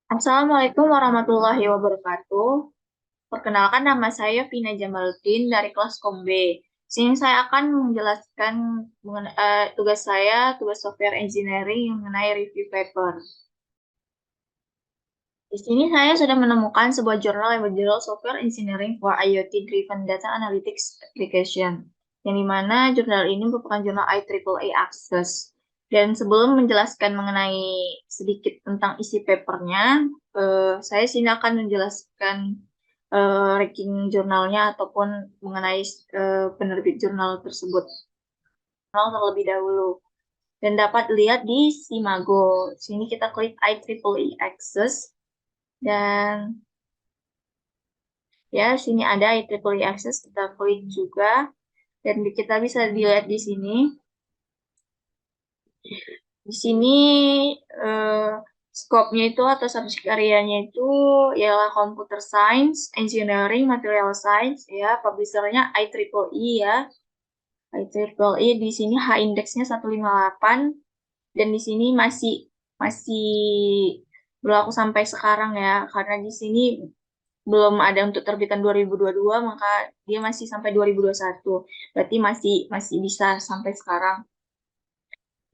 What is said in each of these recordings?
Assalamualaikum warahmatullahi wabarakatuh. Perkenalkan nama saya Vina Jamaluddin dari kelas Kom B. Sini saya akan menjelaskan tugas saya, tugas software engineering yang mengenai review paper. Di sini saya sudah menemukan sebuah jurnal yang berjudul Software Engineering for IoT Driven Data Analytics Application, yang dimana jurnal ini merupakan jurnal IEEE Access. Dan sebelum menjelaskan mengenai sedikit tentang isi papernya, saya sini akan menjelaskan ranking jurnalnya ataupun mengenai penerbit jurnal tersebut. Jurnal terlebih dahulu. Dan dapat dilihat di Simago. Sini kita klik IEEE Access. Dan ya, sini ada IEEE Access, kita klik juga. Dan kita bisa dilihat di sini. Di sini eh, skopnya itu atau subjek areanya itu ialah Computer Science, Engineering, Material Science, ya. Publishernya IEEE ya. IEEE di sini H-indeksnya 158 dan di sini masih masih berlaku sampai sekarang ya, karena di sini belum ada untuk terbitan 2022, maka dia masih sampai 2021. Berarti masih masih bisa sampai sekarang.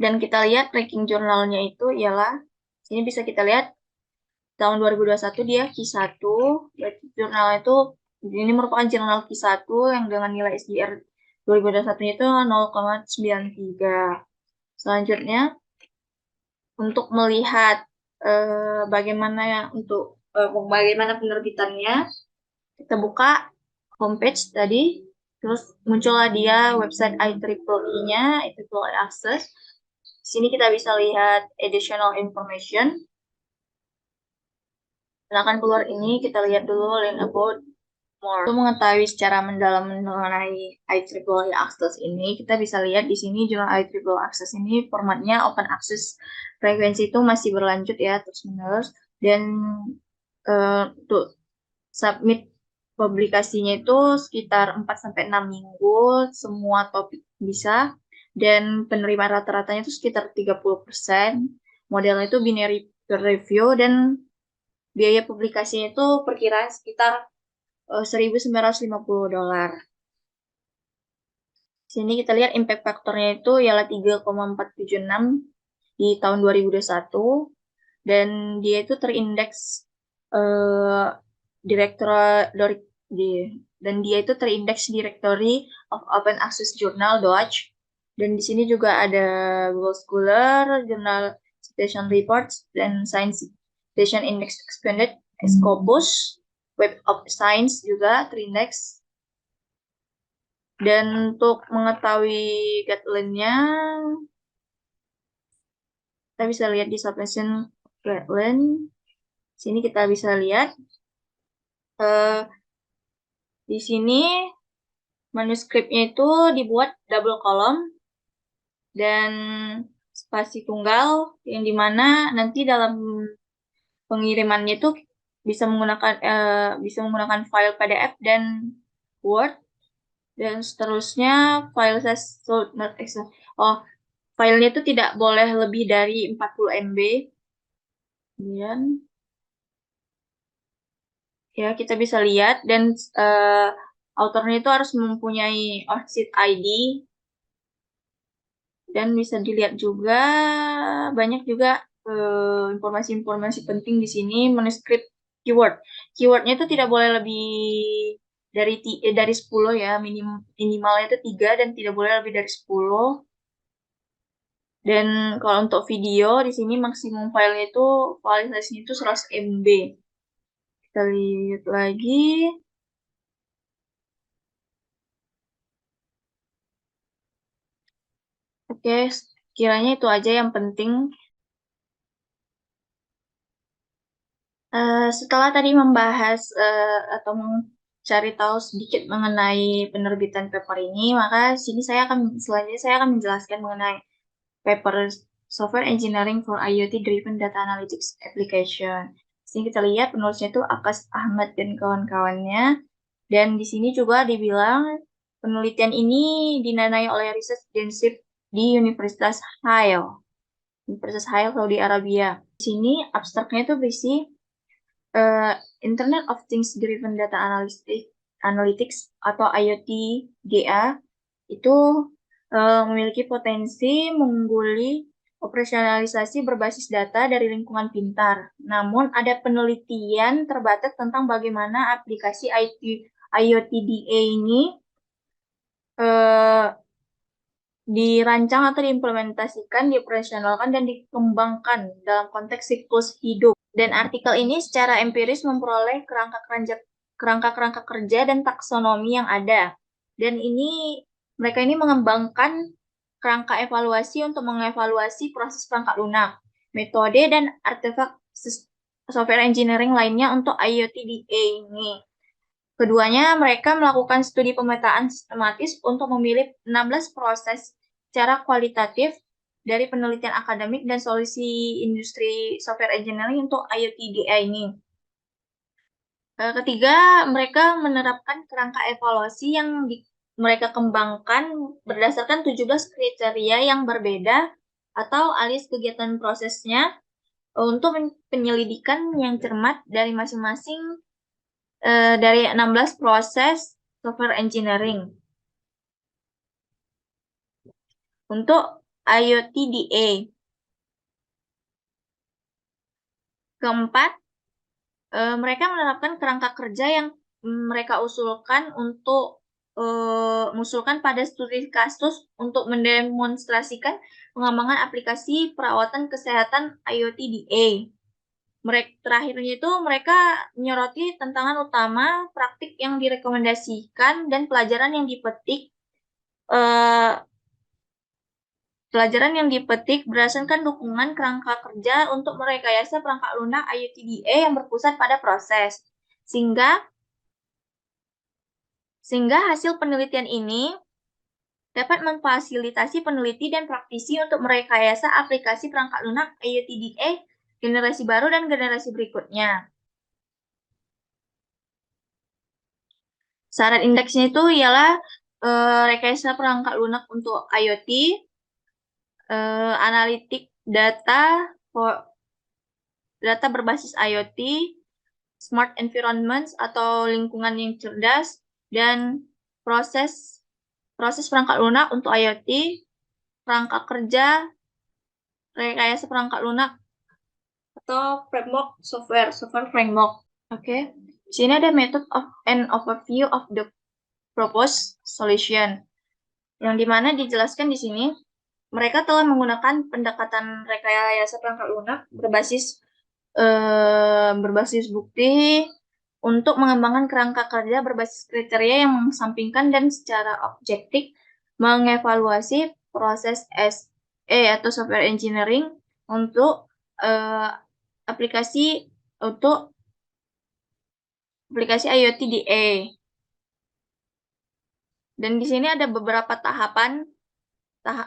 Dan kita lihat ranking jurnalnya itu ialah, sini bisa kita lihat tahun 2021 dia Q1, berarti jurnal itu ini merupakan jurnal Q1 yang dengan nilai SDR 2021 itu 0,93. Selanjutnya, untuk melihat bagaimana penerbitannya, kita buka homepage tadi, terus muncullah dia website IEEE-nya, IEEE Access. Di sini kita bisa lihat additional information. Silahkan keluar ini, kita lihat dulu learn about more. Untuk mengetahui secara mendalam mengenai IEEE Access ini, kita bisa lihat di sini jurnal IEEE Access ini formatnya open access. Frekuensi itu masih berlanjut ya, terus-menerus. Dan untuk submit publikasinya itu sekitar 4-6 minggu, semua topik bisa. Dan penerimaan rata-ratanya itu sekitar 30%. Modelnya itu binary peer review dan biaya publikasinya itu perkiraan sekitar $1.950. Sini kita lihat impact faktornya itu ialah 3,476 di tahun 2021 dan dia itu terindeks eh, direktori di dan dia itu terindeks Directory of Open Access Journal Dodge, dan di sini juga ada Google Scholar, Journal Citation Reports, dan Science Citation Index Expanded, Scopus, Web of Science juga terindeks. Dan untuk mengetahui guideline-nya, kita bisa lihat di submission guideline. Sini kita bisa lihat eh, di sini manuskripnya itu dibuat double column dan spasi tunggal, yang dimana nanti dalam pengirimannya itu bisa menggunakan file PDF dan Word, dan seterusnya file size should not exceed. Oh, filenya itu tidak boleh lebih dari 40 MB. Kemudian ya kita bisa lihat, dan eh, autornya itu harus mempunyai ORCID ID, dan bisa dilihat juga banyak juga informasi-informasi penting di sini. Manuskrip keyword. Keywordnya itu tidak boleh lebih dari 10 ya, minimalnya itu 3 dan tidak boleh lebih dari 10. Dan kalau untuk video di sini maksimum filenya itu file size-nya itu 100 MB. Kita lihat lagi. Oke, kiranya itu aja yang penting. Setelah tadi membahas atau mencari tahu sedikit mengenai penerbitan paper ini, maka selanjutnya saya akan menjelaskan mengenai paper Software Engineering for IoT Driven Data Analytics Application. Sini kita lihat penulisnya itu Akas Ahmad dan kawan-kawannya. Dan di sini juga dibilang penelitian ini dinanai oleh Research Internship di Universitas Hail, Saudi Arabia. Di sini abstraknya itu berisi Internet of Things Driven Data Analytics atau IoT GA itu memiliki potensi mengungguli operasionalisasi berbasis data dari lingkungan pintar. Namun ada penelitian terbatas tentang bagaimana aplikasi IoT DA ini dirancang atau diimplementasikan, dioperasionalkan, dan dikembangkan dalam konteks siklus hidup. Dan artikel ini secara empiris memperoleh kerangka-kerangka kerja dan taksonomi yang ada. Dan mereka ini mengembangkan kerangka evaluasi untuk mengevaluasi proses perangkat lunak, metode, dan artefak software engineering lainnya untuk IoT DA ini. Keduanya, mereka melakukan studi pemetaan sistematis untuk memilih 16 proses secara kualitatif dari penelitian akademik dan solusi industri software engineering untuk IoT DA ini. Ketiga, mereka menerapkan kerangka evaluasi yang mereka kembangkan berdasarkan 17 kriteria yang berbeda atau alias kegiatan prosesnya untuk penyelidikan yang cermat dari masing-masing dari 16 proses software engineering. Untuk IoT DA. Keempat, mereka menerapkan kerangka kerja yang mereka usulkan pada studi kasus untuk mendemonstrasikan pengembangan aplikasi perawatan kesehatan IoT DA. Terakhirnya itu mereka menyoroti tantangan utama, praktik yang direkomendasikan, dan pelajaran yang dipetik berdasarkan dukungan kerangka kerja untuk merekayasa perangkat lunak IoT DA yang berpusat pada proses. Sehingga hasil penelitian ini dapat memfasilitasi peneliti dan praktisi untuk merekayasa aplikasi perangkat lunak IoT DA generasi baru dan generasi berikutnya. Syarat indeksnya itu ialah rekayasa perangkat lunak untuk IoT, analitik data berbasis IoT, smart environments atau lingkungan yang cerdas, dan proses perangkat lunak untuk IoT, perangkat kerja, rekayasa perangkat lunak, atau framework software framework. Oke. Di sini ada method of an overview of the proposed solution. Yang dimana dijelaskan di sini, mereka telah menggunakan pendekatan rekayasa perangkat lunak berbasis bukti untuk mengembangkan kerangka kerja berbasis kriteria yang mengesampingkan dan secara objektif mengevaluasi proses SE atau software engineering untuk aplikasi IoT DA. Dan di sini ada beberapa tahapan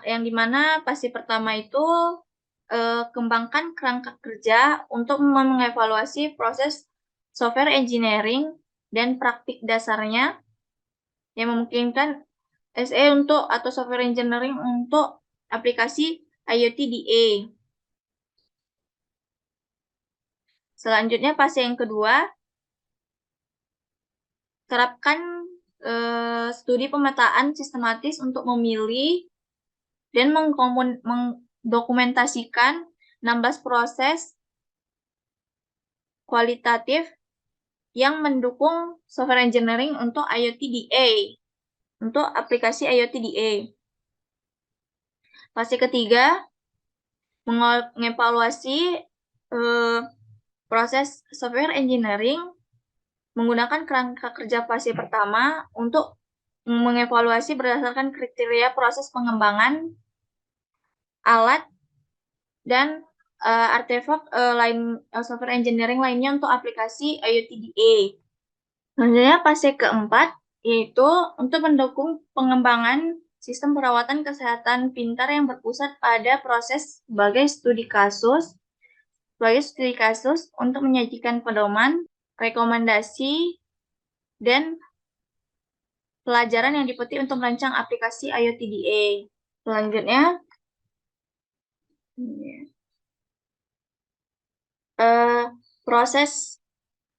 yang dimana fase pertama itu kembangkan kerangka kerja untuk mengevaluasi proses software engineering dan praktik dasarnya yang memungkinkan SE atau software engineering untuk aplikasi IoT DA. Selanjutnya fase yang kedua, terapkan studi pemetaan sistematis untuk memilih dan mendokumentasikan 16 proses kualitatif yang mendukung software engineering untuk IoT DA, untuk aplikasi IoT DA. Fase ketiga, mengevaluasi proses software engineering menggunakan kerangka kerja fase pertama untuk mengevaluasi berdasarkan kriteria proses pengembangan alat dan artefak software engineering lainnya untuk aplikasi IoT DA. Selanjutnya fase keempat yaitu untuk mendukung pengembangan sistem perawatan kesehatan pintar yang berpusat pada proses sebagai studi kasus untuk menyajikan pedoman, rekomendasi, dan pelajaran yang dipetik untuk merancang aplikasi IoT DA. Selanjutnya, proses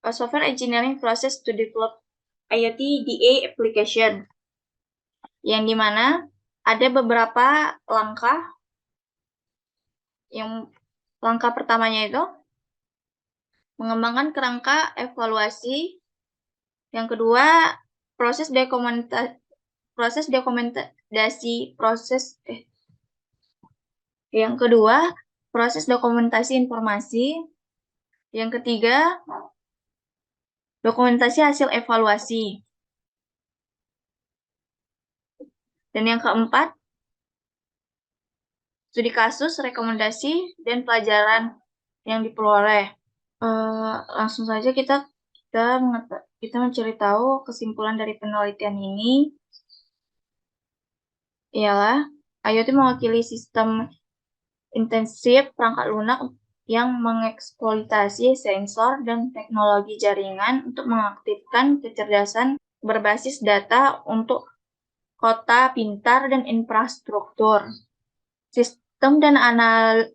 a software engineering process to develop IoT DA application, yang dimana ada beberapa langkah. Yang langkah pertamanya itu mengembangkan kerangka evaluasi. Yang kedua, proses dokumentasi informasi. Yang ketiga, dokumentasi hasil evaluasi. Dan yang keempat, studi kasus, rekomendasi, dan pelajaran yang diperoleh. Langsung saja kita mencari tahu kesimpulan dari penelitian ini ialah IoT mewakili sistem intensif perangkat lunak yang mengeksploitasi sensor dan teknologi jaringan untuk mengaktifkan kecerdasan berbasis data untuk kota pintar dan infrastruktur. Sistem dan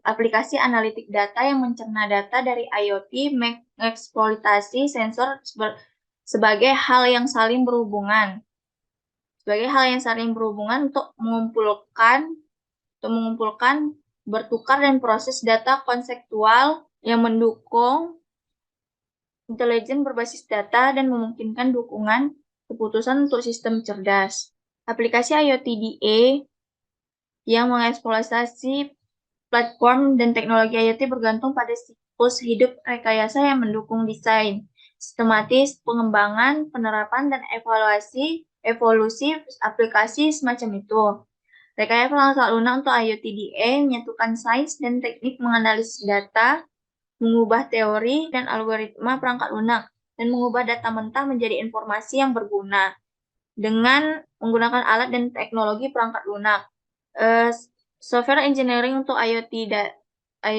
aplikasi analitik data yang mencerna data dari IoT mengeksploitasi sensor sebagai hal yang saling berhubungan. Untuk mengumpulkan, bertukar dan proses data konseptual yang mendukung intelijen berbasis data dan memungkinkan dukungan keputusan untuk sistem cerdas. Aplikasi IoT DA yang mengeksploitasi platform dan teknologi IoT bergantung pada siklus hidup rekayasa yang mendukung desain, sistematis, pengembangan, penerapan, dan evolusi aplikasi semacam itu. Rekayasa perangkat lunak untuk IoT DA menyatukan sains dan teknik menganalisis data, mengubah teori dan algoritma perangkat lunak, dan mengubah data mentah menjadi informasi yang berguna dengan menggunakan alat dan teknologi perangkat lunak. Software engineering untuk IoT DA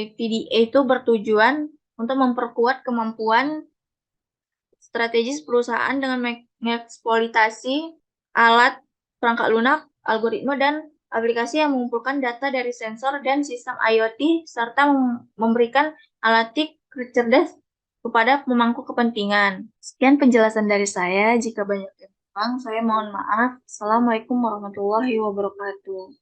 itu bertujuan untuk memperkuat kemampuan strategis perusahaan dengan mengeksploitasi alat, perangkat lunak, algoritma, dan aplikasi yang mengumpulkan data dari sensor dan sistem IoT serta memberikan analitik cerdas kepada pemangku kepentingan. Sekian penjelasan dari saya. Jika banyak yang kurang, saya mohon maaf. Assalamualaikum warahmatullahi wabarakatuh.